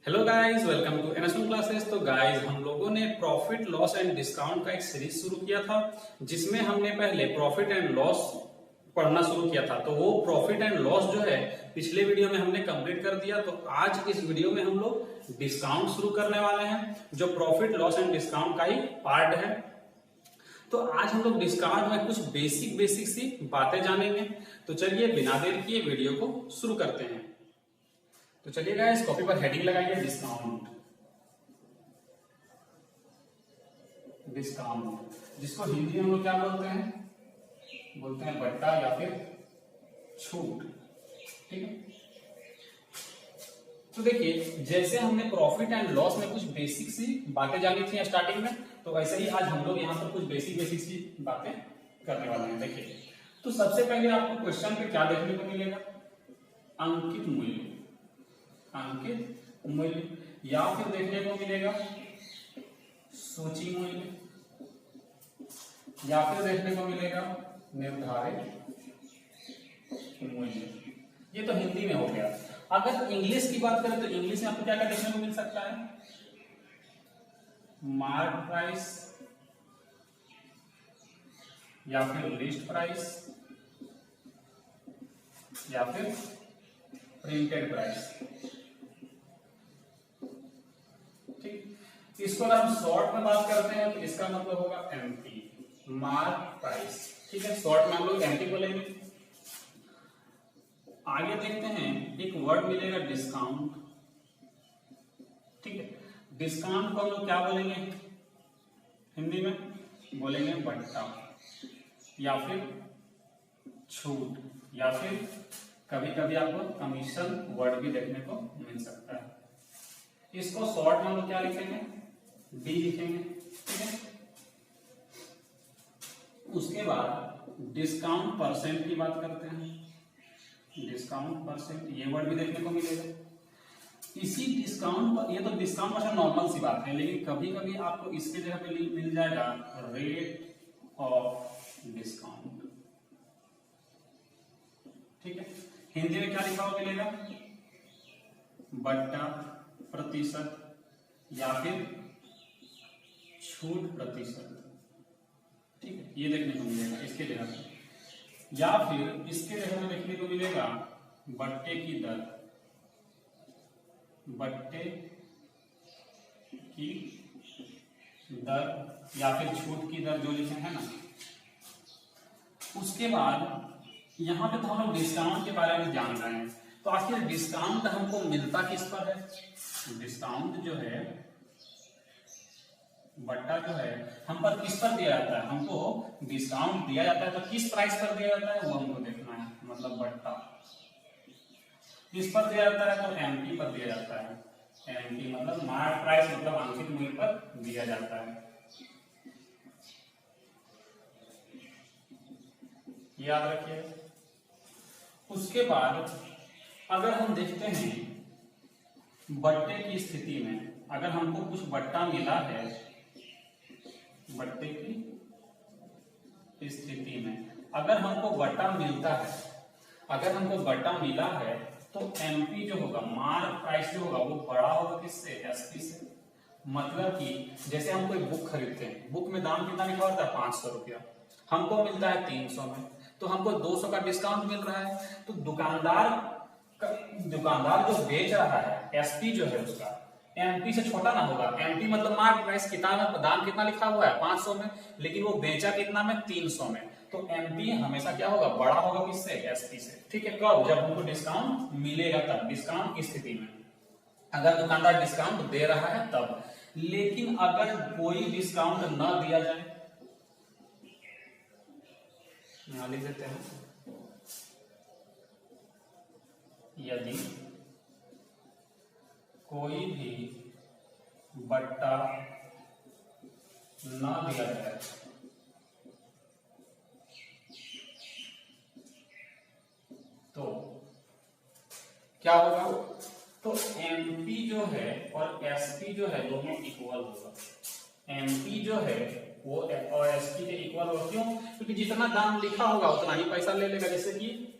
Hello guys, welcome to NSM classes. तो guys, हम लोगों ने प्रॉफिट लॉस एंड डिस्काउंट का एक सीरीज शुरू किया था, जिसमें हमने पहले प्रॉफिट एंड लॉस पढ़ना शुरू किया था। तो वो प्रॉफिट एंड लॉस जो है पिछले वीडियो में हमने कंप्लीट कर दिया। तो आज इस वीडियो में हम लोग डिस्काउंट शुरू करने वाले हैं, जो प्रॉफिट लॉस एंड डिस्काउंट का ही पार्ट है। तो आज हम लोग डिस्काउंट में कुछ बेसिक सी बातें जानेंगे। तो चलिए बिना देर किए वीडियो को शुरू करते हैं। तो चलिए गाइस, कॉपी पर हेडिंग लगाइए डिस्काउंट। डिस्काउंट जिसको हिंदी में हम लोग क्या बोलते हैं? बोलते हैं बट्टा या फिर छूट। ठीक है। तो देखिए, जैसे हमने प्रॉफिट एंड लॉस में कुछ बेसिक सी बातें जानी थी स्टार्टिंग में, तो वैसे ही आज हम लोग यहाँ पर कुछ बेसिक सी बातें करने वाले हैं। देखिए, तो सबसे पहले आपको क्वेश्चन पे क्या देखने को मिलेगा? अंकित मूल्य, अंकित मूल्य, या फिर देखने को मिलेगा सूची मूल्य, या फिर देखने को मिलेगा निर्धारित मूल्य। ये तो हिंदी में हो गया। अगर इंग्लिश की बात करें तो इंग्लिश में आपको क्या क्या देखने को मिल सकता है? मार्क प्राइस, या फिर लिस्ट प्राइस, या फिर प्रिंटेड प्राइस। इसको अगर हम शॉर्ट में बात करते हैं तो इसका मतलब होगा एमपी, मार्क प्राइस। ठीक है, शॉर्ट में हम लोग एमपी बोलेंगे। आगे देखते हैं, एक वर्ड मिलेगा डिस्काउंट। ठीक है, डिस्काउंट को हम लोग क्या बोलेंगे हिंदी में? बोलेंगे बट्टा, या फिर छूट, या फिर कभी कभी आपको कमीशन वर्ड भी देखने को मिल सकता है। इसको शॉर्ट में हम लोग क्या लिखेंगे? डी लिखेंगे। ठीक है। उसके बाद डिस्काउंट परसेंट की बात करते हैं। डिस्काउंट परसेंट, ये वर्ड भी देखने को मिलेगा। इसी डिस्काउंट पर, ये तो डिस्काउंट परसेंट नॉर्मल सी बात है, लेकिन कभी कभी आपको इसके जगह पे मिल जाएगा रेट ऑफ डिस्काउंट। ठीक है, हिंदी में क्या लिखा हुआ मिलेगा? बट्टा, प्रतिशत, या फिर छूट प्रतिशत। ठीक है, ये देखने को मिलेगा इसके जगह पे। या फिर इसके जगह में देखने को मिलेगा बट्टे की दर, बट्टे की दर, या फिर छूट की दर जो लिखे हैं ना। उसके बाद यहां पे तो हम लोग डिस्काउंट के बारे में जान रहे हैं। तो आखिर डिस्काउंट हमको मिलता किस पर है? डिस्काउंट जो है, बट्टा जो है, हम पर किस पर दिया जाता है? हमको डिस्काउंट दिया जाता है तो किस प्राइस पर दिया जाता है वो हमको देखना है। मतलब बट्टा किस पर दिया जाता है? तो एमपी पर दिया जाता है। एमपी मतलब मार्क प्राइस, मतलब अंकित मूल्य पर दिया जाता है। याद रखिए। उसके बाद अगर हम देखते हैं बट्टे की स्थिति में, अगर हमको कुछ बट्टा मिला है, बट्टे की स्थिति में अगर हमको बट्टा मिलता है, अगर हमको बट्टा मिला है, तो एमपी जो होगा, मार्क प्राइस जो होगा, वो बड़ा होगा किससे? एसपी से। मतलब कि जैसे हम कोई बुक खरीदते हैं, बुक में दाम कितना लिखा होता है? 500 रुपया, हमको मिलता है 300 में, तो हमको 200 का डिस्काउंट मिल रहा है। तो दुकानदार जो बेच रहा है, एसपी जो है उसका एमपी से छोटा ना होगा। एमपी मतलब मार्क प्राइस, कितना दाम कितना लिखा हुआ है? 500 में, लेकिन वो बेचा कितना में? 300 में। तो एमपी हमेशा क्या होगा? बड़ा होगा किससे? एसपी से। ठीक है, कब? जब हमको डिस्काउंट मिलेगा तब, डिस्काउंट की स्थिति में। अगर दुकानदार डिस्काउंट दे रहा है तब। लेकिन अगर कोई डिस्काउंट न दिया जाए, यहां लिख देते हैं, यदि कोई भी बट्टा ना दिया जाए, तो क्या होगा? तो एमपी जो है और एसपी जो है दोनों इक्वल होगा। एमपी जो है वो और एसपी के इक्वल होगा। क्यों? क्योंकि जितना दाम लिखा होगा उतना ही पैसा ले लेगा। जैसे कि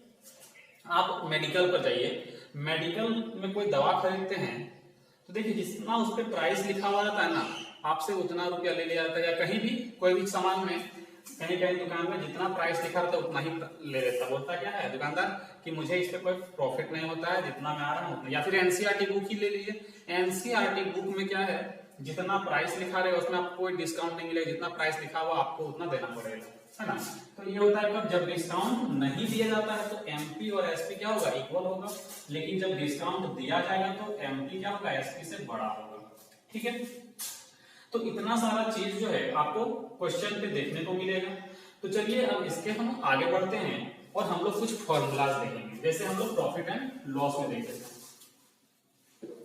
आप मेडिकल पर जाइए, मेडिकल में कोई दवा खरीदते हैं तो देखिए जितना उस पर प्राइस लिखा हुआ रहता है ना, आपसे उतना रुपया ले लिया जाता है, या कहीं भी कोई भी सामान में कहीं कहीं दुकान में जितना प्राइस लिखा रहता है उतना ही ले लेता। बोलता क्या है दुकानदार कि मुझे इस पे कोई प्रॉफिट नहीं होता है, जितना मैं आ रहा हूँ। या फिर एनसीईआरटी बुक ही ले लीजिए, एनसीईआरटी बुक में क्या है, जितना प्राइस लिखा रहेगा उसमें आपको कोई डिस्काउंट नहीं मिलेगा, जितना प्राइस लिखा हुआ आपको उतना देना पड़ेगा, है ना। तो ये होता है कब, जब डिस्काउंट नहीं दिया जाता है तो एमपी और एसपी क्या होगा, इक्वल होगा। लेकिन जब डिस्काउंट दिया जाएगा तो एमपी क्या होगा, एसपी से बड़ा होगा। ठीक है, तो इतना सारा चीज जो है आपको क्वेश्चन पे देखने को मिलेगा। तो चलिए अब इसके हम आगे बढ़ते हैं और हम लोग कुछ फॉर्मूलाज देखेंगे, जैसे हम लोग प्रॉफिट एंड लॉस में देख लेते हैं।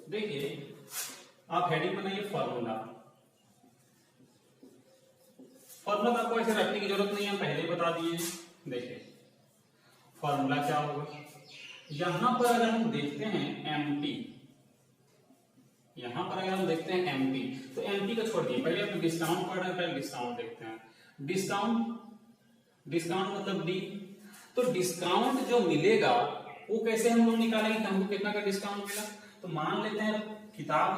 देखिए आप हेडिंग बनाइए फॉर्मूला। फॉर्मूला आपको ऐसे रखने की जरूरत नहीं है, पहले ही बता दिए। देखिए फॉर्मूला क्या होगा, यहां पर अगर हम देखते हैं एमपी, यहां पर अगर हम देखते हैं एमपी, तो एमपी को छोड़ दिए, पहले हम डिस्काउंट पढ़ रहे हैं, पहले डिस्काउंट देखते हैं। डिस्काउंट मतलब डी। तो डिस्काउंट जो मिलेगा वो कैसे हम लोग निकालेंगे कि हमको कितना का डिस्काउंट मिला। तो मान लेते हैं किताब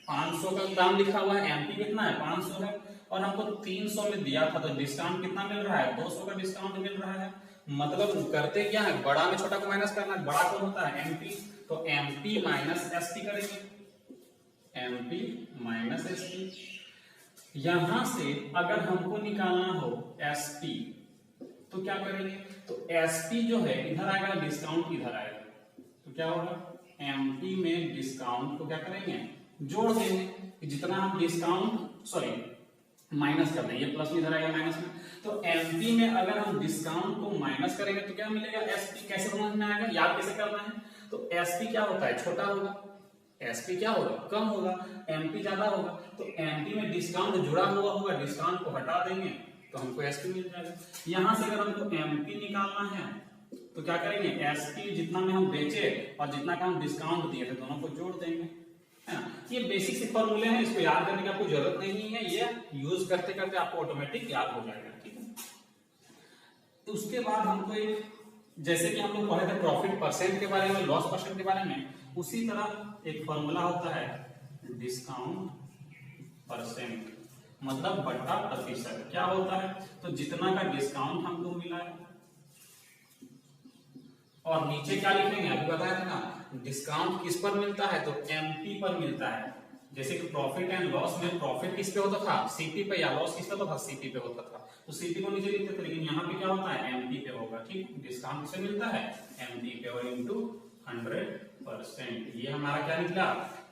500 का दाम लिखा हुआ है, एमपी कितना है 500 है, और हमको 300 में दिया था, तो डिस्काउंट कितना मिल रहा है 200 का डिस्काउंट मिल रहा है। मतलब करते क्या है, बड़ा में छोटा को माइनस करना है, बड़ा कौन होता है एमपी, तो एमपी माइनस एसपी करेंगे, एमपी माइनस एसपी। यहां से अगर हमको निकालना हो एसपी तो क्या करेंगे, तो एसपी जो है इधर आएगा, डिस्काउंट इधर आएगा, तो क्या होगा एमपी में डिस्काउंट को क्या करेंगे जोड़ देंगे, जितना हम डिस्काउंट माइनस कर देंगे, प्लस में इधर आएगा माइनस में। तो एमपी में अगर हम डिस्काउंट को माइनस करेंगे तो क्या मिलेगा एसपी। कैसे समझ में आएगा, याद कैसे करना है, तो एसपी क्या होता है छोटा होगा, एसपी क्या होगा कम होगा, एमपी ज्यादा होगा। तो एमपी में डिस्काउंट जुड़ा हुआ होगा, डिस्काउंट को हटा देंगे तो हमको एसपी मिल जाएगा। यहां से अगर हमको एमपी निकालना है तो क्या करेंगे, एसपी जितना में हम बेचे और जितना का हम डिस्काउंट दिए थे दोनों को जोड़ देंगे, है ना। ये बेसिक से फॉर्मूले हैं, इसको याद करने की आपको जरूरत नहीं है, ये यूज करते करते आपको ऑटोमेटिक याद हो जाएगा। ठीक है, तो उसके बाद हमको एक, जैसे कि हम लोग पढ़े थे प्रॉफिट परसेंट के बारे में, लॉस परसेंट के बारे में, उसी तरह एक फॉर्मूला होता है डिस्काउंट परसेंट, मतलब बट्टा प्रतिशत। क्या होता है, तो जितना का डिस्काउंट हमको मिला है, और नीचे क्या लिखेंगे अभी बताया था ना, डिस्काउंट किस पर मिलता है, तो एमपी पर मिलता है। जैसे कि प्रॉफिट एंड लॉस में प्रॉफिट किस पे होता था सीपी पे, या लॉस किस पे होता था सीपी पे होता था, तो सीपी को नीचे लिखते थे, लेकिन यहाँ पे क्या होता है एमपी पे होगा। ठीक, डिस्काउंट किससे मिलता है एमपी पे, और इंटू 100%, ये हमारा क्या निकला,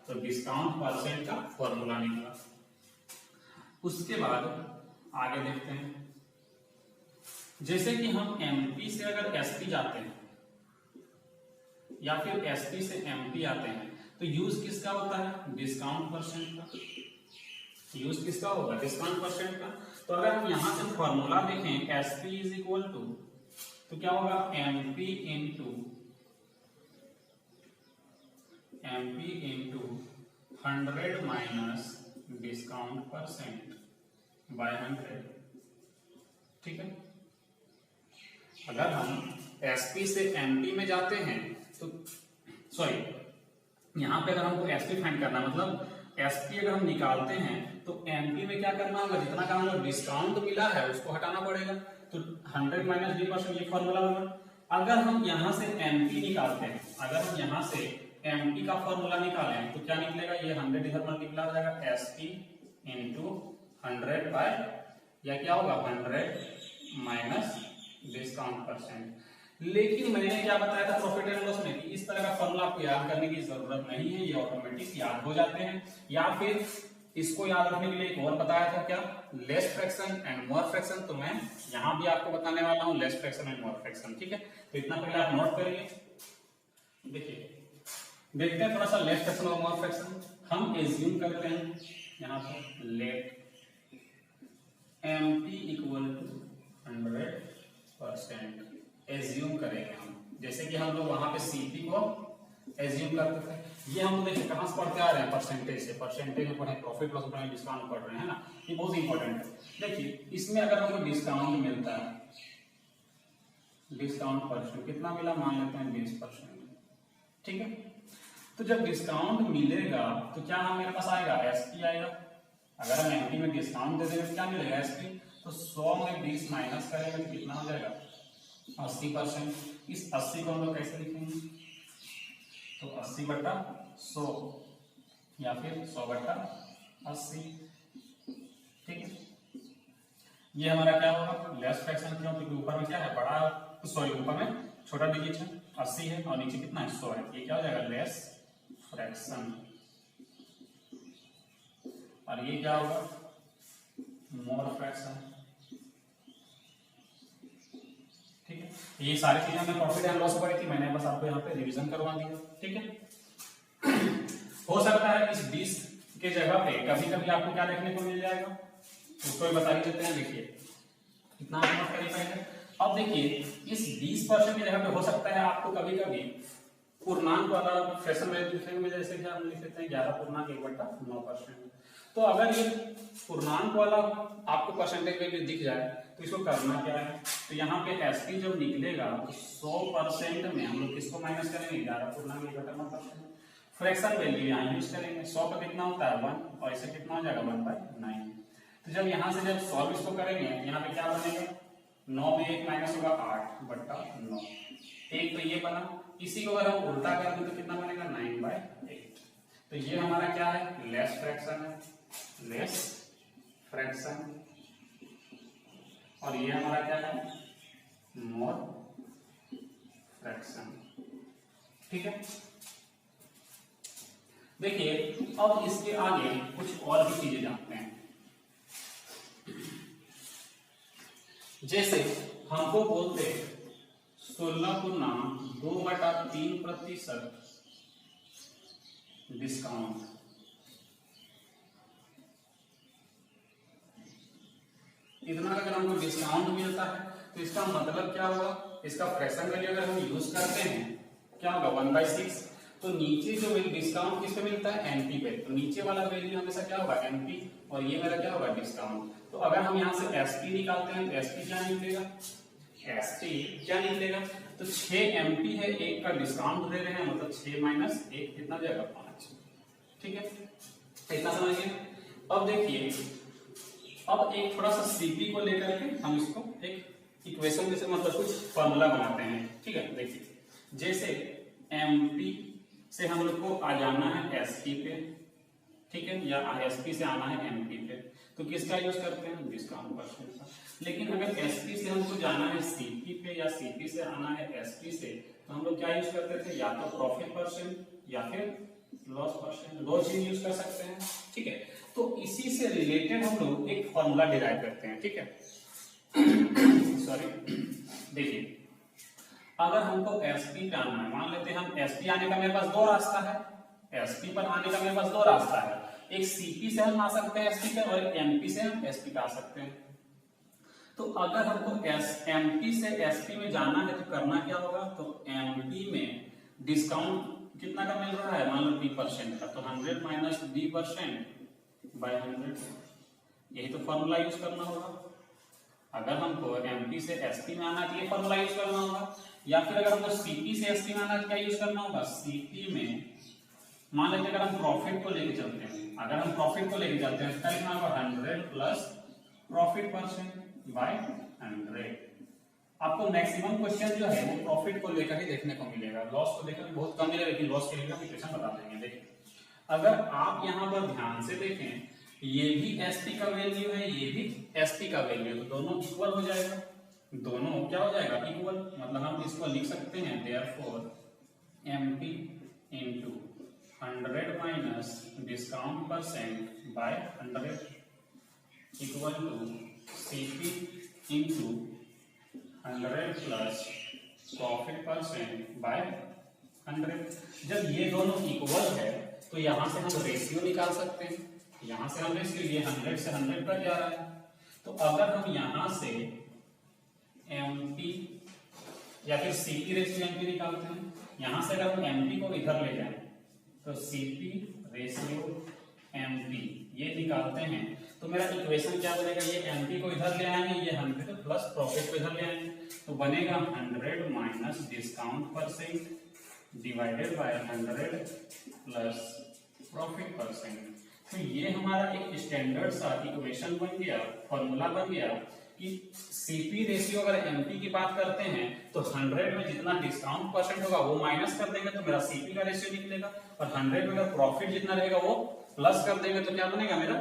तो डिस्काउंट परसेंट का फॉर्मूला निकला। उसके बाद आगे देखते हैं, जैसे कि हम एमपी से अगर एसपी जाते हैं या फिर एसपी से एमपी आते हैं, तो यूज किसका होता है डिस्काउंट परसेंट का, यूज किसका होगा डिस्काउंट परसेंट का। तो अगर हम यहां से फॉर्मूला देखें एसपी इज इक्वल टू, तो क्या होगा MP into 100 minus discount percent by 100। ठीक है, अगर हम एसपी से एमपी में जाते हैं तो यहां पे अगर हमको एसपी फाइंड करना, मतलब एसपी अगर हम निकालते हैं तो एमपी में क्या करना होगा, जितना का हमको डिस्काउंट मिला है उसको हटाना पड़ेगा, तो 100 माइनस d%, ये फॉर्मूला होगा। अगर हम यहां से एमपी निकालते हैं, अगर हम यहां से एमपी का फॉर्मूला निकालें तो क्या निकलेगा, ये 100 इधर मल्टीप्लाई हो जाएगा, एसपी इंटू 100 बाय, या क्या होगा 100 माइनस डिस्काउंट परसेंट। लेकिन मैंने क्या बताया था प्रॉफिट एंड लॉस में कि इस तरह का फॉर्मूला आपको याद करने की जरूरत नहीं है, ये ऑटोमेटिक याद हो जाते हैं। या फिर इसको याद रखने के लिए एक और बताया था क्या, less fraction and more fraction, तो मैं यहां भी आपको बताने वाला हूं less fraction and more fraction. ठीक है, तो इतना पहले आप नोट करिए। देखिए देखते हैं थोड़ा सा लेस फ्रैक्शन और मोर फ्रैक्शन। हम एज्यूम करते हैं यहां पर let MP equal to 100%, assume करेंगे हम, जैसे कि हम लोग वहां पे सीपी को एज्यूम करते थे। ये हम लोग देखिए कहां से पढ़ते आ रहे हैं, परसेंटेज से, परसेंटेज में पढ़े, प्रॉफिट लॉस पढ़े, डिस्काउंट पढ़ रहे हैं ना, ये बहुत इंपॉर्टेंट है। देखिए इसमें अगर हमको डिस्काउंट मिलता है, डिस्काउंट परसेंट कितना मिला, मान लेते हैं 20%। ठीक है, तो जब डिस्काउंट मिलेगा तो क्या हम मेरे पास आएगा, एसपी आएगा। अगर हम एमपी में डिस्काउंट दे देंगे तो क्या मिलेगा, एसपी। तो 100 में 20 माइनस करेंगे तो कितना हो जाएगा, 80%। इस 80 को हम लोग कैसे लिखेंगे, तो 80/100 या फिर 100/80। ठीक है, ये हमारा क्या होगा, लेस फ्रैक्शन। क्यों, क्योंकि ऊपर में क्या है, बड़ा, सॉरी ऊपर में छोटा डिजिट है 80 है और नीचे कितना है, 100 है। ये क्या हो जाएगा, लेस फ्रैक्शन। और ये क्या होगा, मोर फ्रैक्शन। ठीक है, ये सारी चीजें हमने प्रॉफिट एंड लॉस पढ़ी थी, मैंने बस आपको यहाँ पे रिवीजन करवा दिया। ठीक है, हो सकता है इस 20 के जगह पे कभी कभी आपको क्या देखने को मिल जाएगा, उसको भी बता ही देते हैं। देखिए कितना नोट करिए पहले। अब देखिए इस 20% की जगह पे हो सकता है आपको कभी कभी पूर्णांक वाला फ्रैक्शन वैल्यू लिखने में, जैसे कि हम लिख देते हैं 11.1/9%। तो अगर ये पूर्णांक वाला आपको परसेंटेज वैल्यू दिख जाए तो इसको करना क्या है, तो यहाँ पे एसपी जब निकलेगा तो 100% में हम लोग किसको माइनस करेंगे, 11.1/9%। फ्रैक्शन वैल्यू यहाँ यूज करेंगे। 100 का कितना होता है 1, और इसे कितना हो जाएगा 1/9। तो जब यहाँ से जब सॉल्व इसको करेंगे, यहाँ पे क्या बनेगा, 9 में 1 माइनस होगा 8/9। एक तो ये बना। इसी को अगर हम उल्टा करेंगे तो कितना बनेगा, 9/8। तो ये हमारा क्या है, लेस फ्रैक्शन है, लेस फ्रैक्शन। और ये हमारा क्या है, मोर फ्रैक्शन। ठीक है, देखिए अब इसके आगे कुछ और भी चीजें जानते हैं। जैसे हमको बोलते 16.2/3% डिस्काउंट। इतना अगर हमको डिस्काउंट मिलता है तो इसका मतलब क्या होगा, इसका फ्रैक्शन वैल्यू अगर हम यूज करते हैं क्या होगा, 1/6। तो नीचे जो डिस्काउंट किस पे मिलता है, एमपी पे। तो नीचे वाला वैल्यू हमेशा क्या होगा, एमपी, और ये मेरा क्या होगा, डिस्काउंट। तो अगर हम यहाँ से एसपी निकालते हैं तो एसपी क्या निकलेगा, एसपी क्या निकलेगा, तो 6 एमपी है, 1 का डिस्काउंट दे रहे हैं, मतलब 6 माइनस 1 कितना जाएगा, 5। ठीक है, इतना समझिए। अब देखिए, अब एक थोड़ा सा सीपी को लेकर के हम इसको एक इक्वेशन जैसे मतलब कुछ फॉर्मूला बनाते हैं। ठीक है, देखिए जैसे एमपी से हम लोग को आ जाना है एसपी पे, ठीक है, या एसपी से आना है एमपी पे, तो किसका यूज करते हैं, डिस्काउंट परसेंट का। लेकिन अगर एसपी से हमको जाना है सीपी पे या सीपी से आना है एसपी से, तो हम लोग क्या यूज करते थे, या तो प्रॉफिट परसेंट या फिर लॉस परसेंट, दो चीज यूज कर सकते हैं। ठीक है, तो इसी से रिलेटेड हम लोग एक फॉर्मूला डिराइव करते हैं। ठीक है, सॉरी, देखिए अगर हमको एसपी पे आना है, मान लेते हैं हम एसपी आने का मेरे पास दो रास्ता है, एसपी पर आने का मेरे पास दो रास्ता है, एक सीपी से हम आ सकते हैं एसपी पे, और एक एमपी से हम एसपी पे आ सकते हैं। तो अगर हमको एमपी से एसपी में जाना है तो करना क्या होगा, तो एमपी में डिस्काउंट कितना का मिल रहा है, मान लो 20% का, तो 100 माइनस 20%/100, यही तो फॉर्मूला यूज करना होगा। अगर हमको एमपी से एसपी में आना है तो ये फॉर्मूला यूज करना होगा, या फिर अगर हमको सीपी से एसपी में आना है तो क्या यूज करना होगा, सीपी में मान लेते अगर हम प्रॉफिट को लेके चलते हैं, अगर हम प्रॉफिट को लेके चलते हैं तो कितना होगा, 100 प्लस प्रॉफिट %/100। आपको मैक्सिमम क्वेश्चन जो है वो प्रॉफिट को लेकर ही देखने को मिलेगा, लॉस को लेकर बहुत कम मिलेगा, लेकिन लॉस के लिए हम इक्वेशन बता देंगे। देखिए अगर आप यहाँ पर ध्यान से देखें, ये भी एसपी का वैल्यू है, ये भी एसपी का वैल्यू है, तो दोनों इक्वल हो जाएगा, दोनों क्या हो जाएगा, इक्वल। मतलब हम इसको लिख सकते हैं therefore MP into 100 minus discount %/100 equal to CP into 100 plus profit %/100। जब ये दोनों इक्वल है तो यहां से हम रेशियो निकाल सकते हैं, यहां से हम रेशियो, ये 100 से 100 कट जा रहा है, तो अगर हम यहां से एमपी या फिर सीपी रेशियो एमपी निकालते हैं, यहां से अगर हम एमपी को इधर ले जाएं तो सीपी रेशियो एमपी ये निकालते हैं, तो मेरा इक्वेशन क्या बनेगा, ये एमपी को इधर ले आएंगे, ये 100 प्लस प्रॉफिट को इधर ले आएंगे, तो बनेगा 100 minus discount % divided by 100 plus profit percent. तो ये हमारा एक स्टैंडर्ड सा इक्वेशन बन गया, फॉर्मूला बन गया कि सीपी रेशियो अगर एमपी की बात करते हैं तो 100 में जितना डिस्काउंट परसेंट होगा वो माइनस कर देंगे तो मेरा सीपी का रेशियो निकलेगा, और 100 में अगर प्रॉफिट जितना रहेगा वो प्लस कर देंगे तो क्या बनेगा, मेरा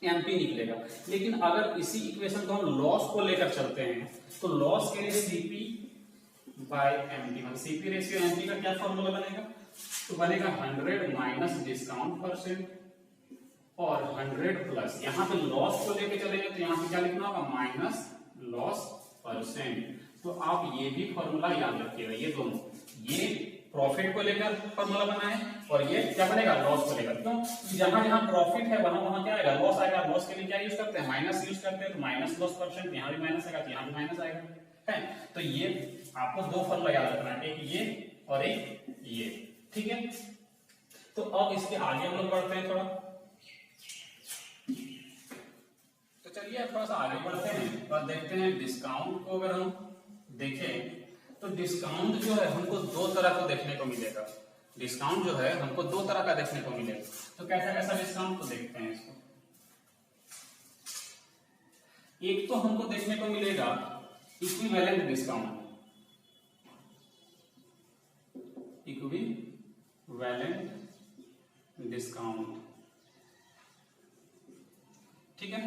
एमपी निकलेगा। लेकिन अगर इसी इक्वेशन को हम लॉस को लेकर चलते हैं तो लॉस के लिए सीपी बाय एमपी, मतलब सीपी रेशियो एमपी का क्या फॉर्मूला बनेगा, तो बनेगा 100 माइनस डिस्काउंट परसेंट और 100 प्लस, यहाँ पे लॉस को लेके चलेंगे तो यहाँ पे क्या लिखना होगा, माइनस लॉस परसेंट। तो आप ये भी फॉर्मूला याद रखिएगा, ये दोनों, ये प्रॉफिट को लेकर फॉर्मूला बना है और ये क्या बनेगा, लॉस को लेकर। क्यों, जहां जहां प्रॉफिट है वहां वहां क्या आएगा, लॉस आएगा। लॉस के लिए क्या यूज करते हैं, माइनस यूज करते हैं, तो माइनस लॉस परसेंट, यहाँ भी माइनस आएगा तो यहाँ भी माइनस आएगा, है। तो ये आपको दो फॉर्मूला याद रखना है, एक ये और एक ये, ठीक है। तो अब इसके आगे हम लोग बढ़ते हैं थोड़ा, तो चलिए अब थोड़ा सा आगे बढ़ते हैं और देखते हैं डिस्काउंट को। अगर हम देखें तो डिस्काउंट जो है हमको दो तरह को देखने को मिलेगा, डिस्काउंट जो है हमको दो तरह का देखने को मिलेगा। तो कैसा कैसा डिस्काउंट को देखते हैं इसको। एक तो हमको देखने को मिलेगा इक्विवेलेंट डिस्काउंट, इक्विवेलेंट डिस्काउंट, ठीक है।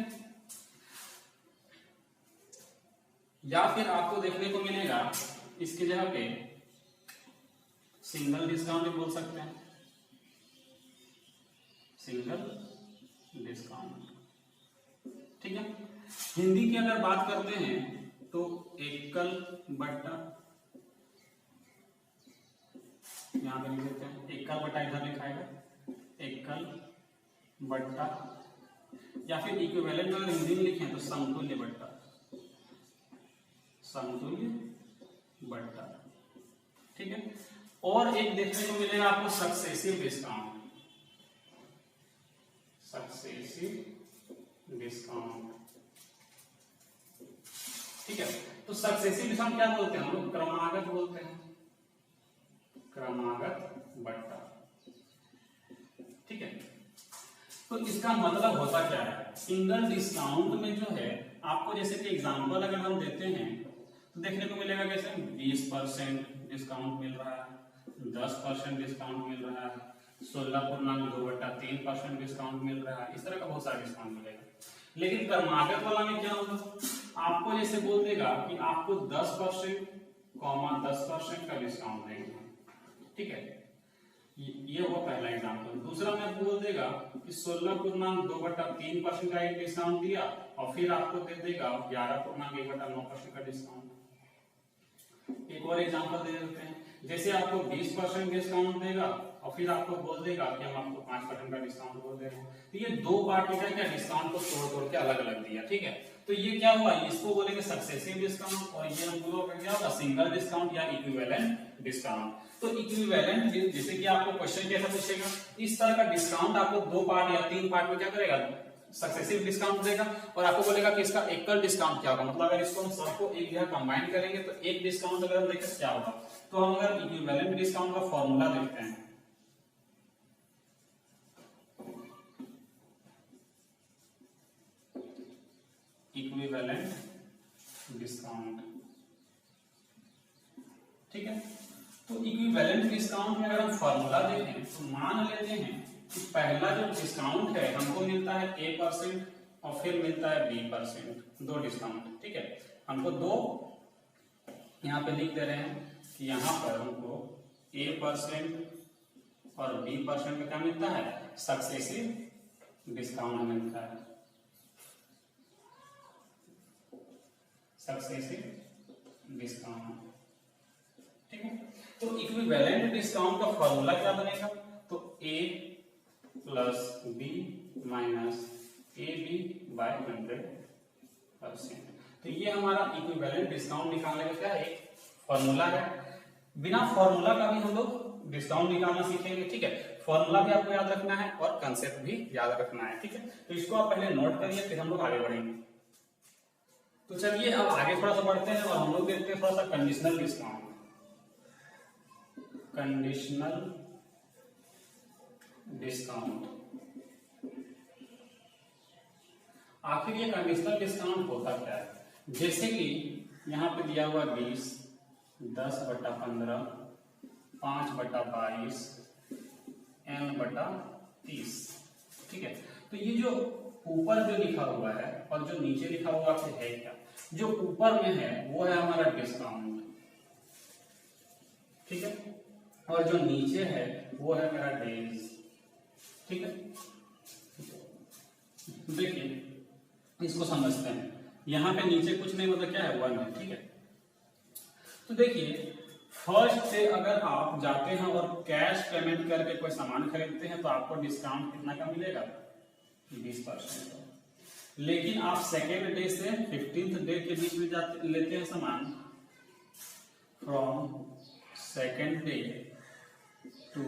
या फिर आपको देखने को मिलेगा इसकी जगह पे सिंगल डिस्काउंट भी बोल सकते हैं, सिंगल डिस्काउंट, ठीक है। हिंदी की अगर बात करते हैं तो एकल बट्टा, यहां पे लिख देते हैं एकल बट्टा, इधर लिखाएगा एकल बट्टा, या फिर इक्विवेलेंट अगर हिंदी में लिखें तो समतुल्य बट्टा, समतुल्य बट्टा, ठीक है। और एक देखने को मिलेगा आपको सक्सेसिव डिस्काउंट, सक्सेसिव डिस्काउंट, ठीक है। तो सक्सेसिव डिस्काउंट क्या बोलते हैं हम लोग, क्रमागत बोलते हैं, क्रमागत बट्टा, ठीक है। तो इसका मतलब होता क्या है, सिंगल डिस्काउंट में जो है आपको जैसे कि एग्जांपल अगर हम देते हैं तो देखने को मिलेगा कैसे 20% डिस्काउंट मिल रहा है, 10% डिस्काउंट मिल रहा है, 16.2/3% डिस्काउंट मिल रहा है, इस तरह का बहुत सारा डिस्काउंट मिलेगा। लेकिन क्रमागत वाला में क्या होगा, आपको जैसे बोल देगा कि आपको 10%, 10% का डिस्काउंट देंगे, ठीक है। ये हुआ पहला एग्जांपल। दूसरा में बोल देगा कि 16.2/3% का एक डिस्काउंट दिया और फिर आपको दे देगा 11.1/9% का डिस्काउंट। एक और एग्जांपल दे देते हैं, जैसे आपको 20% डिस्काउंट देगा और फिर आपको बोल देगा कि हम आपको 5% का डिस्काउंट बोल दे रहे हैं। तो ये दो पार्टी का क्या डिस्काउंट को तोड़ के अलग अलग दिया, ठीक है। तो ये क्या हुआ, इसको बोलेंगे सक्सेसिव डिस्काउंट और ये हम लोग क्या होगा, सिंगल डिस्काउंट या इक्विवेलेंट डिस्काउंट। तो इक्विवेलेंट जैसे कि आपको क्वेश्चन कैसा पूछेगा, इस तरह का डिस्काउंट आपको दो पार्ट या तीन पार्ट में क्या करेगा, सक्सेसिव डिस्काउंट देगा और आपको बोलेगा कि इसका एकल डिस्काउंट क्या होगा, मतलब अगर इसको हम सबको एक जगह कंबाइन करेंगे तो एक डिस्काउंट अगर हम देखें क्या होगा। तो हम अगर इक्विवेलेंट डिस्काउंट का फॉर्मूला देखते हैं, इक्विवेलेंट डिस्काउंट, ठीक है। तो इक्विवेलेंट डिस्काउंट में अगर हम फॉर्मूला देखें तो मान लेते हैं कि पहला जो डिस्काउंट है हमको मिलता है A% और फिर मिलता है B%, दो डिस्काउंट, ठीक है। हमको दो यहाँ पे लिख दे रहे हैं कि यहाँ पर हमको A% और B% का क्या मिलता है, सक्सेसिव डिस्काउंट मिलता है, सक्सेसिव डिस्काउंट, ठीक है। तो इक्विवेलेंट डिस्काउंट का फॉर्मूला क्या बनेगा, तो A plus B minus AB/100%। तो ये हमारा इक्विवेलेंट डिस्काउंट निकालने का क्या एक फॉर्मूला है। बिना फॉर्मूला का भी हम लोग डिस्काउंट निकालना सीखेंगे, ठीक है। फॉर्मूला भी आपको याद रखना है और कंसेप्ट भी याद रखना है, ठीक है। तो इसको आप पहले नोट करिए, फिर हम लोग आगे बढ़ेंगे। तो चलिए अब आगे थोड़ा सा बढ़ते हैं और हम लोग देखते हैं थोड़ा सा कंडीशनल डिस्काउंट। Conditional discount. आखिर ये कंडीशनल डिस्काउंट होता क्या है? जैसे कि यहाँ पे दिया हुआ 20, 10/15, 5/22, n/30, ठीक है। तो ये जो ऊपर जो लिखा हुआ है और जो नीचे लिखा हुआ है क्या? जो ऊपर में है वो है हमारा डिस्काउंट, ठीक है, और जो नीचे है वो है मेरा डेज, ठीक है। देखिए इसको समझते हैं। यहां पे नीचे कुछ नहीं, मतलब क्या है 1 है, ठीक है। तो देखिए फर्स्ट से अगर आप जाते हैं और कैश पेमेंट करके कोई सामान खरीदते हैं तो आपको डिस्काउंट कितना का मिलेगा? 20%। लेकिन आप सेकेंड डे से 15th डे के बीच में जाते लेते हैं सामान, from second day to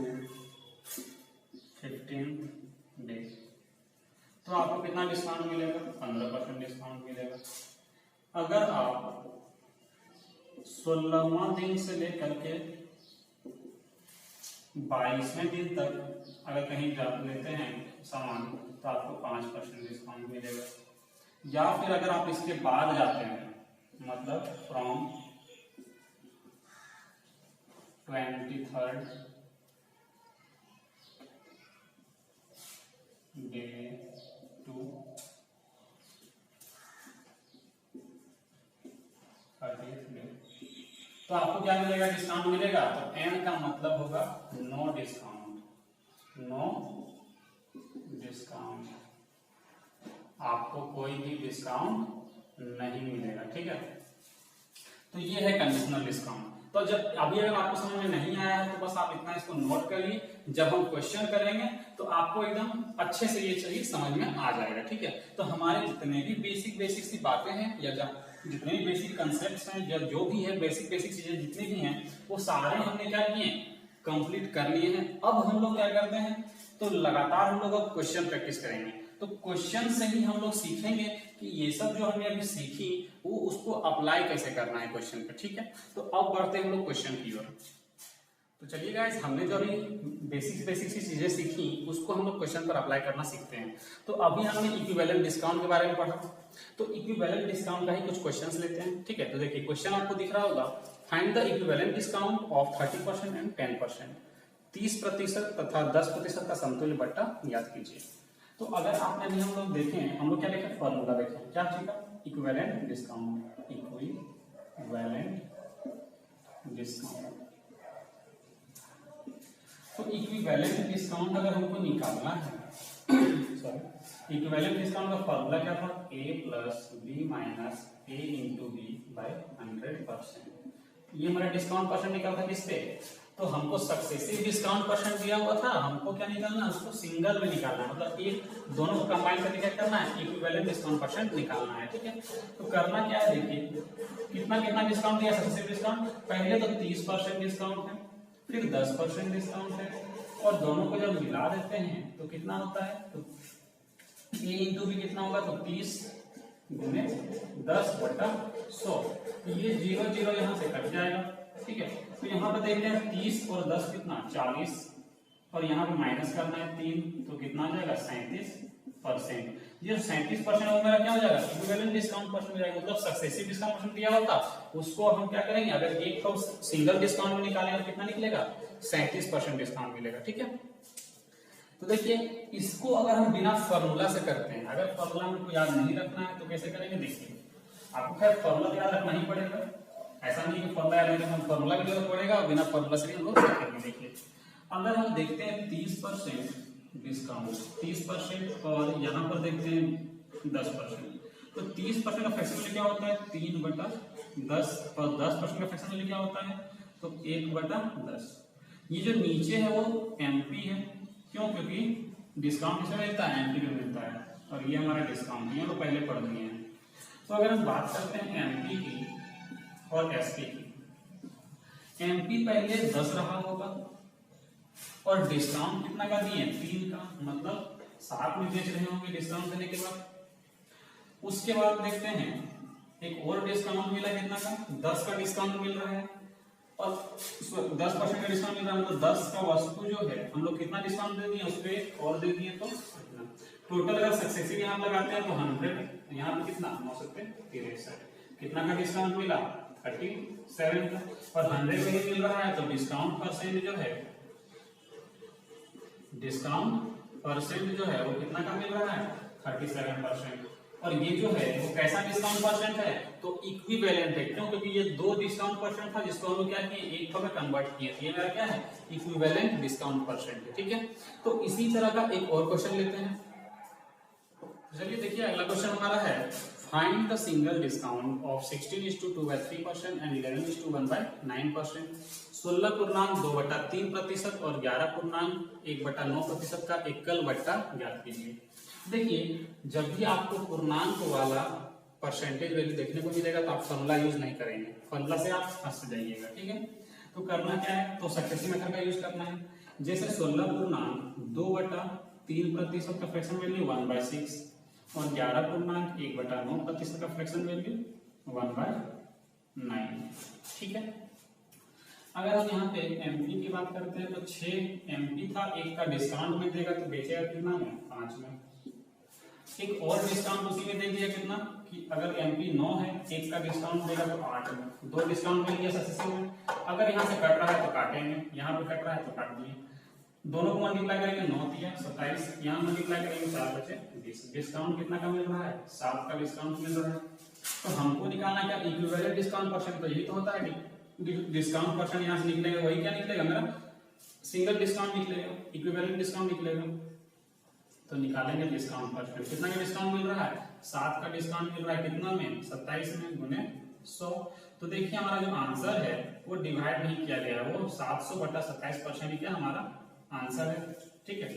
15th day, तो आपको कितना डिस्काउंट मिलेगा? 15% डिस्काउंट मिलेगा। अगर आप 16वां दिन से लेकर के 22वें दिन तक अगर कहीं लेते हैं सामान तो आपको 5% डिस्काउंट मिलेगा। या फिर अगर आप इसके बाद जाते हैं, मतलब from 23rd day to 30th day, तो आपको क्या मिलेगा? डिस्काउंट मिलेगा। तो एन का मतलब होगा नो डिस्काउंट, नो डिस्काउंट, आपको कोई भी डिस्काउंट नहीं मिलेगा, ठीक है। तो ये है कंडीशनल डिस्काउंट। तो जब अभी अगर आपको समझ में नहीं आया है तो बस आप इतना इसको नोट करिए, जब हम क्वेश्चन करेंगे तो आपको एकदम अच्छे से ये चीज समझ में आ जाएगा, ठीक है। तो हमारे जितने भी बेसिक सी बातें हैं या जितने भी बेसिक कंसेप्ट्स हैं या जो भी है बेसिक चीजें जितनी भी हैं वो सारे हमने क्या किए? कंप्लीट कर लिए हैं। अब हम लोग क्या करते हैं, तो लगातार हम लोग अब क्वेश्चन प्रैक्टिस करेंगे। तो क्वेश्चन से ही हम लोग सीखेंगे कि ये सब जो हमने अभी सीखी वो उसको अप्लाई कैसे करना है क्वेश्चन पे, ठीक है। तो अब बढ़ते हैं हम लोग क्वेश्चन की ओर। तो चलिए गाइस, हमने जो अभी बेसिक सी चीजें सीखी उसको हम लोग क्वेश्चन पर अप्लाई करना सीखते हैं। तो अभी हमने इक्विवेलेंट डिस्काउंट के बारे में पढ़ा, तो इक्विवेलेंट डिस्काउंट का ही कुछ क्वेश्चंस लेते हैं, ठीक है। तो देखिए क्वेश्चन आपको दिख रहा होगा, find the equivalent discount of 30% and 10%, 30% तथा 10% का समतुल्य बट्टा ज्ञात कीजिए। तो अगर आपने भी हम लोग देखें, हम लोग क्या देखें? फॉर्मूला देखें, क्या चीज का? Equivalent discount, equivalent discount. तो इक्विवेलेंट डिस्काउंट अगर हमको निकालना है, सॉरी, इक्विवेलेंट डिस्काउंट का फॉर्मूला क्या था? a plus b minus a into B by 100%। ये हमारा डिस्काउंट परसेंट निकला था किस पे? तो हमको सक्सेसिव डिस्काउंट परसेंट दिया हुआ था, हमको क्या निकालना है? उसको सिंगल में निकालना है, मतलब एक दोनों को कंबाइन करके क्या करना है? इक्विवेलेंट डिस्काउंट परसेंट निकालना है, ठीक है। तो करना क्या है, देखिए कितना डिस्काउंट दिया सक्सेसिव डिस्काउंट? पहले तो 30% डिस्काउंट है, फिर 10% डिस्काउंट है, और दोनों को जब मिला देते हैं तो कितना होता है? तो a इंटू बी कितना होगा? तो 30 गुने 10/100, ये 0 यहाँ से कट जाएगा, ठीक है। तो यहाँ पे देखते हैं 30 और 10 कितना? 40, और यहाँ पे माइनस करना है 3, तो कितना आ जाएगा? 37%। ये 37% वो मेरा क्या हो जाएगा? इक्विवेलेंट डिस्काउंट परसेंट हो जाएगा, मतलब सक्सेसिव डिस्काउंट परसेंट दिया होता उसको हम क्या करेंगे? अगर एक को सिंगल डिस्काउंट में निकालेंगे तो कितना निकलेगा? 37% डिस्काउंट मिलेगा, ठीक है। तो देखिए इसको अगर हम बिना फॉर्मूला से करते हैं, अगर फॉर्मूला हमको याद नहीं रखना है तो कैसे करेंगे? देखिए आपको खैर फॉर्मूला याद रखना ही पड़ेगा, ऐसा नहीं कि फॉर्मूला याद नहीं, हम फॉर्मूला की जरूरत पड़ेगा, बिना फॉर्मूला से भी हम लोग करेंगे। देखिए अगर हम देखते हैं 30% डिस्काउंट, 30% और यहाँ पर देखते हैं 10%, तो 30% का फ्रैक्शन वैल्यू क्या होता है? 3/10, और 10% का फ्रैक्शन वैल्यू क्या होता है? तो 1/10। ये जो नीचे है वो एमपी है, क्यों? क्योंकि डिस्काउंट किसमें मिलता है? एमपी में मिलता है, और ये हमारा डिस्काउंट ये तो पहले पढ़ लिए हैं। तो अगर हम बात करते हैं एमपी की और एसपी की, एमपी पहले 10 रहा होगा और डिस्काउंट कितना का दिए? 3 का, मतलब 7 में बेच रहे होंगे डिस्काउंट देने के बाद। उसके बाद देखते हैं एक और डिस्काउंट मिला, कितना का? 10 का डिस्काउंट मिल रहा है, और 10% का डिस्काउंट मिल रहा है, मतलब 10 का वस्तु जो है हम लोग कितना डिस्काउंट दे दिए, उस पर और दे दिए तो टोटल अगर सक्सेसिव यहाँ लगाते हैं तो 100, यहाँ पे कितना 963, कितना का डिस्काउंट मिला 37 का, और 100 में ही मिल रहा है तो डिस्काउंट परसेंट जो है, डिस्काउंट परसेंट जो है वो कितना का मिल रहा है 37%। और ये जो है वो कैसा डिस्काउंट परसेंट है, तो इक्विवेलेंट है। क्यों? क्योंकि ये दो डिस्काउंट परसेंट था जिसको हम लोग क्या किए, एक में कन्वर्ट किए थे। ये मेरा क्या है, इक्विवेलेंट डिस्काउंट परसेंट है। ठीक है, तो इसी तरह का एक और क्वेश्चन लेते हैं। चलिए देखिए, अगला क्वेश्चन हमारा है find the single discount of 16:2/3% and 11:1/9%। 16.2/3% और 11.1/9% का एकल बट्टा ज्ञात कीजिए। देखिए, जब भी आपको पूर्णांक वाला परसेंटेज वैल्यू देखने को मिलेगा तो आप फॉर्मूला यूज नहीं करेंगे, फॉर्मूला से आप फंस जाइएगा। ठीक है, तो करना क्या है, तो सक्सेसिव मेथड का यूज करना है। जैसे 16.2/3% का फ्रैक्शन वैल्यू 1/6 और 11.1/9% का फ्रैक्शन वैल्यू 1/9। ठीक है, अगर हम यहाँ पे एमपी की बात करते हैं तो 6 एमपी था, एक का डिस्काउंट में देगा तो बेचेगा कितना में 5 में। एक और डिस्काउंट उसी में दे दिया कितना कि अगर एमपी 9 है, एक का डिस्काउंट देगा तो 8 में, दो डिस्काउंट मिल गया सक्सेसिव में। अगर यहाँ से कट रहा है तो काटेंगे, यहाँ पे कट रहा है तो काट दिए, दोनों को मल्टीप्लाई करेंगे 9 × 27, यहाँ मल्टीप्लाई करेंगे 4 बचे 20। डिस्काउंट कितना का मिल रहा है, 7 का डिस्काउंट मिल रहा है। तो हमको निकालना क्या, इक्विवेलेंट डिस्काउंट परसेंट। तो यही तो होता है डिस्काउंट परसेंट, यहाँ से निकलेगा वही क्या निकलेगा, मेरा सिंगल डिस्काउंट निकलेगा, इक्विवेलेंट डिस्काउंट निकलेगा। तो निकालेंगे डिस्काउंट परसेंट, कितना का डिस्काउंट मिल रहा है, 7 का डिस्काउंट मिल रहा है, कितना में 27 में गुने 100। तो देखिए हमारा जो आंसर है वो डिवाइड नहीं किया गया, वो 700/27% ही क्या हमारा आंसर है। ठीक है,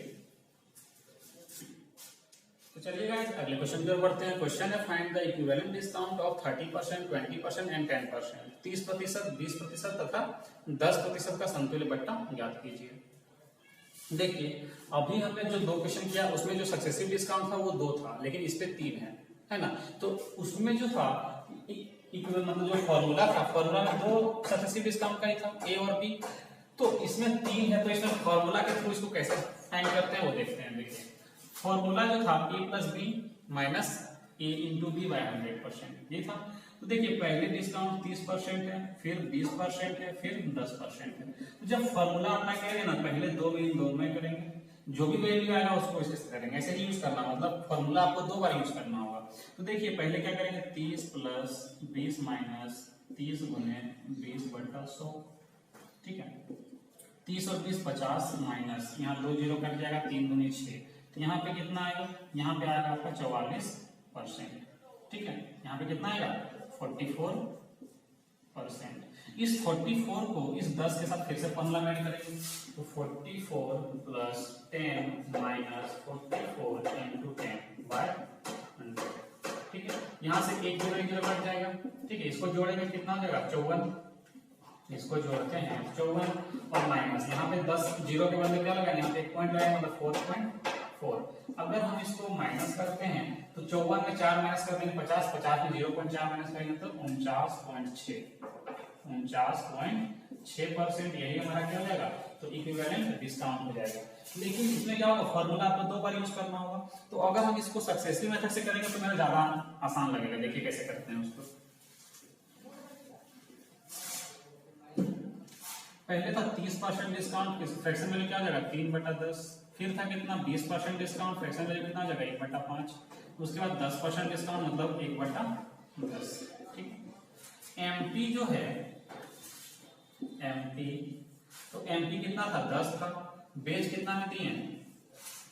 तो चलिए गाइस अगले क्वेश्चन की ओर बढ़ते हैं। क्वेश्चन है find the equivalent discount of 30%, 20% and 10%। 30%, 20% तथा 10% का समतुल्य बट्टा ज्ञात कीजिए। देखिए, अभी हमने जो दो क्वेश्चन किया उसमें जो सक्सेसिव डिस्काउंट था वो 2 था, लेकिन इस पे 3 है ना। तो उसमें जो था मतलब जो फॉर्मूला था, फॉर्मूला में 2 सक्सेसिव डिस्काउंट का ही था, ए और बी। तो इसमें 3 है, तो इसमें फॉर्मूला के थ्रू इसको कैसे फाइंड करते हैं वो देखते हैं। देखिए, फॉर्मूला जो था a + b - a × b / 100%, ये था। तो देखिए, पहले डिस्काउंट 30% है, फिर 20% है, फिर 10% है। तो जब फॉर्मूला अपना करेंगे ना, पहले 2 में इन दोनों में करेंगे, जो भी वैल्यू आएगा उसको ऐसे करेंगे, ऐसे ही यूज करना, मतलब फॉर्मूला आपको 2 बार यूज करना होगा। तो देखिए, पहले क्या करेंगे, 30 + 20 - 30 × 20/100। ठीक है, 30 और 20 50 माइनस, यहाँ 2 0 कट जाएगा, 3 दूनी 6, तो यहाँ पे कितना आएगा, यहाँ पे आएगा आपका 44%। ठीक है, यहाँ पे कितना आएगा 44%। इस 44 को इस 10 के साथ फिर से फॉर्मूला में ऐड करेंगे, तो 44 + 10 - 44 × 10/100। ठीक है, यहाँ से 1 0 कट जाएगा। ठीक है, इसको जोड़ेंगे कितना हो जाएगा 54, इसको जोड़ते हैं 54 और माइनस, यहाँ पे 10 0 के बदले क्या लगाएंगे, यहाँ पे 1 पॉइंट लगाएंगे, मतलब 4.4। अगर हम इसको माइनस करते हैं तो 54 में 4 माइनस कर देंगे 50, 50 में 0.4 माइनस करेंगे तो 49.6%। यही हमारा क्या हो जाएगा, तो इक्विवेलेंट डिस्काउंट हो जाएगा। लेकिन इसमें क्या होगा, फॉर्मूला आपको 2 बार यूज करना होगा। तो अगर हम इसको सक्सेसिव मेथड से करेंगे तो मेरा ज्यादा आसान लगेगा। देखिए कैसे करते हैं उसको। पहले था 30% डिस्काउंट, फ्रैक्शन वैल्यू क्या हो जाएगा 3/10। फिर था कितना 20% डिस्काउंट, फ्रैक्शन वैल्यू कितना हो जाएगा 1/5। उसके बाद 10% डिस्काउंट मतलब 1/10। ठीक, एमपी जो है एमपी, तो एमपी कितना था 10 था, बेच कितना में दिए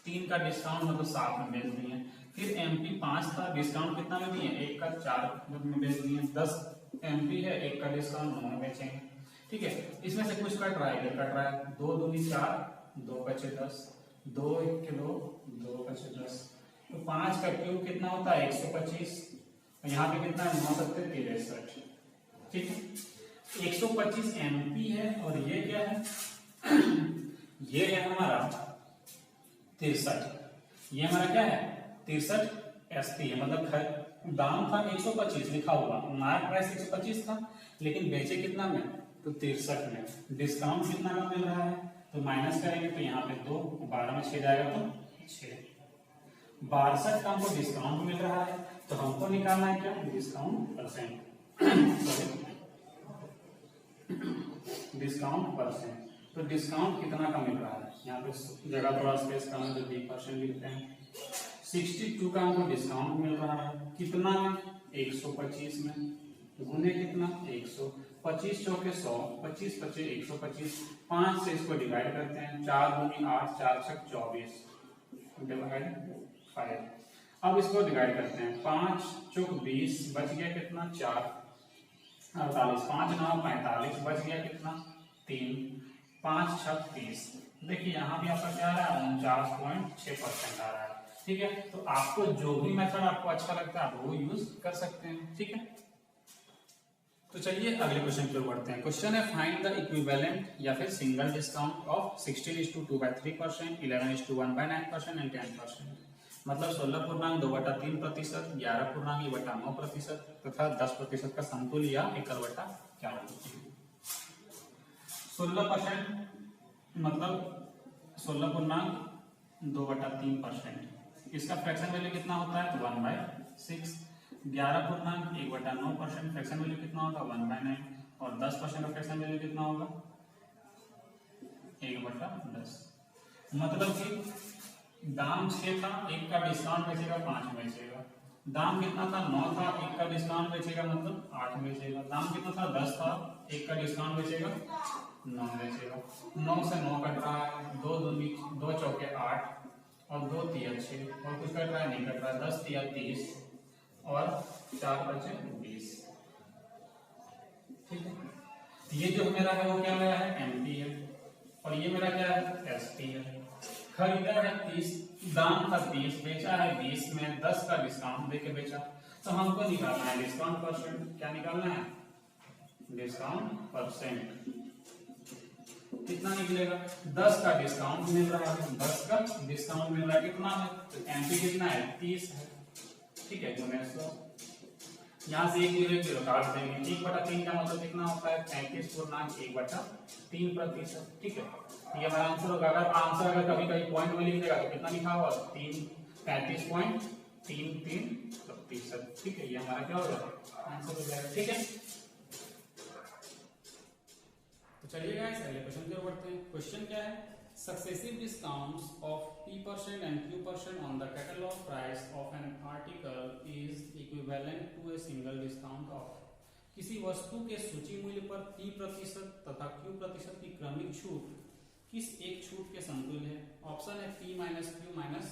3 का डिस्काउंट मतलब 7 में बेच दिए। फिर एमपी 5 था, डिस्काउंट कितना में दिए 1 का 4 में बेच दिए। 10 एमपी है, 1 का डिस्काउंट 9 में बेचेंगे। ठीक है, इसमें से कुछ कट रहा है, इधर कट रहा है, 2 दूनी 4, 2 बचे 10, 2 1 के 2, 2 बचे 10। तो 5 का क्यूब कितना होता है 125, यहाँ पे कितना है 9 × 7 = 63। ठीक है, 125 एमपी है और ये क्या है ये है हमारा 63, ये हमारा क्या है 63 एसपी है। मतलब दाम था 125 लिखा हुआ, मार्क प्राइस 125 था, लेकिन बेचे कितना में तो 63 में डिस्काउंट कितना का मिल रहा है, तो माइनस करेंगे तो यहाँ पे 2, 12 में 6 जाएगा तो 6। 62 का हमको डिस्काउंट मिल रहा है, तो हमको निकालना है क्या, डिस्काउंट परसेंट। डिस्काउंट परसेंट, तो डिस्काउंट कितना का मिल रहा है, यहाँ पे जगह थोड़ा स्पेस कम है तो 20% लिखते हैं। 62 का हमको डिस्काउंट मिल रहा है, कितना में, 125 में, गुने कितना, 100, 25 चौके 100, 25 25 125, 5 से इसको डिवाइड करते हैं, 4 दूनी 8, 4 छक 24, डिवाइड 5। अब इसको डिवाइड करते हैं, 5 चौक 20, बच गया कितना, 4, 48, 5 9 45, बच गया कितना, 3, 5 छक 30। देखिए यहाँ भी आपका क्या आ रहा है, 49.6% आ रहा है। ठीक है, तो आपको जो भी मेथड आपको अच्छा लगता है आप वो यूज कर सकते हैं। ठीक है, तो चलिए अगले क्वेश्चन की ओर बढ़ते हैं। क्वेश्चन है फाइंड द इक्विवेलेंट या फिर सिंगल डिस्काउंट ऑफ 16:2/3%, 11:1/9% एंड 10%। मतलब 16.2/3%, 11.1/9% तथा 10% का समतुल्य या एकल बटा क्या होगा। 16% मतलब 16.2/3%, इसका फ्रैक्शन वैल्यू कितना होता है, 1/6। 11.1/9% फ्रैक्शन वैल्यू कितना होगा, 1/9। और 10% का फ्रैक्शन वैल्यू कितना होगा, 1/10। मतलब कि दाम 6 था, 1 का डिस्काउंट बेचेगा 5 में बेचेगा। दाम कितना था, 9 था, 1 का डिस्काउंट बेचेगा मतलब 8 में बेचेगा। दाम कितना था, 10 था, 1 का डिस्काउंट बेचेगा 9 में बेचेगा। 9 से 9 कट रहा है, 2 चौके 8 और 2 तिया 6 और कुछ कट रहा है, नहीं कट रहा है, 10 तिया 30 और 4 बचे 20। ठीक है, ये जो मेरा है वो क्या मेरा है, एमपी है, और ये मेरा क्या है, एसपी है। खरीदा है 30, दाम था 30, बेचा है 20 में, 10 का डिस्काउंट देके बेचा। तो हमको निकालना है डिस्काउंट परसेंट। क्या निकालना है, डिस्काउंट परसेंट। कितना निकलेगा, 10 का डिस्काउंट मिल रहा है, 10 का डिस्काउंट मिल रहा है, कितना है, तो एमपी कितना है, 30 है। ठीक है, गुने 100, यहाँ से 1 0 काट देंगे। 1/3 का मतलब कितना होता है, 35.1/3%। ठीक है, ये हमारा आंसर होगा। अगर आंसर अगर कभी कभी पॉइंट में लिख देगा तो कितना लिखा होगा, 35.33%। ठीक है, ये हमारा क्या होगा, आंसर हो जाएगा। ठीक है, तो चलिए गाइस अगले क्वेश्चन की ओर बढ़ते हैं। क्वेश्चन क्या है, successive discounts of P% and Q% on the catalog price of an article is equivalent to a single discount of। किसी वस्तु के सूची मूल्य पर P% तथा Q% की क्रमिक छूट किस एक छूट के समतुल्य है। ऑप्शन है P minus Q minus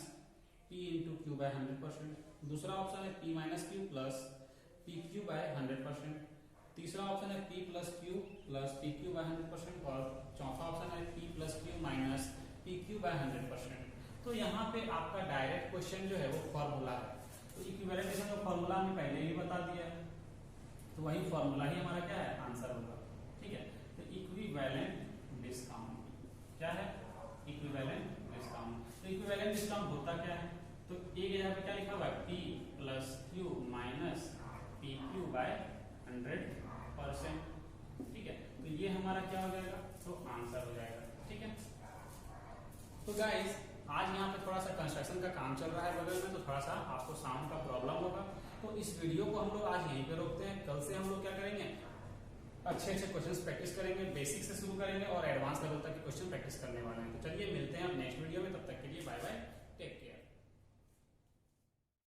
P into Q by 100%। दूसरा ऑप्शन है P minus Q plus PQ by 100%। तीसरा ऑप्शन है P plus Q plus PQ by 100% और चौथा ऑप्शन है P plus Q minus PQ by 100%। तो यहाँ पे आपका डायरेक्ट क्वेश्चन जो है वो फॉर्मूला है, तो इक्विवेलेंटेशन का फॉर्मूला हमने पहले ही बता दिया है, तो वही फॉर्मूला ही हमारा क्या है, आंसर होगा। ठीक है, तो इक्विवेलेंट डिस्काउंट क्या है, इक्विवेलेंट डिस्काउंट। तो इक्विवेलेंट डिस्काउंट होता क्या है, तो एक यहाँ पे क्या लिखा हुआ है, P plus Q minus PQ by 100%। ठीक है, तो ये हमारा क्या हो जाएगा, तो आंसर हो जाएगा। ठीक है, तो गाइस आज यहाँ पे थोड़ा सा कंस्ट्रक्शन का काम चल रहा है बगल में, तो थोड़ा सा आपको साउंड का प्रॉब्लम होगा, तो इस वीडियो को हम लोग आज यहीं पे रोकते हैं। कल से हम लोग क्या करेंगे, अच्छे क्वेश्चंस प्रैक्टिस करेंगे, बेसिक से शुरू करेंगे और एडवांस लेवल तक के क्वेश्चन प्रैक्टिस करने वाले हैं। तो चलिए मिलते हैं अब नेक्स्ट वीडियो में, तब तक के लिए बाय बाय।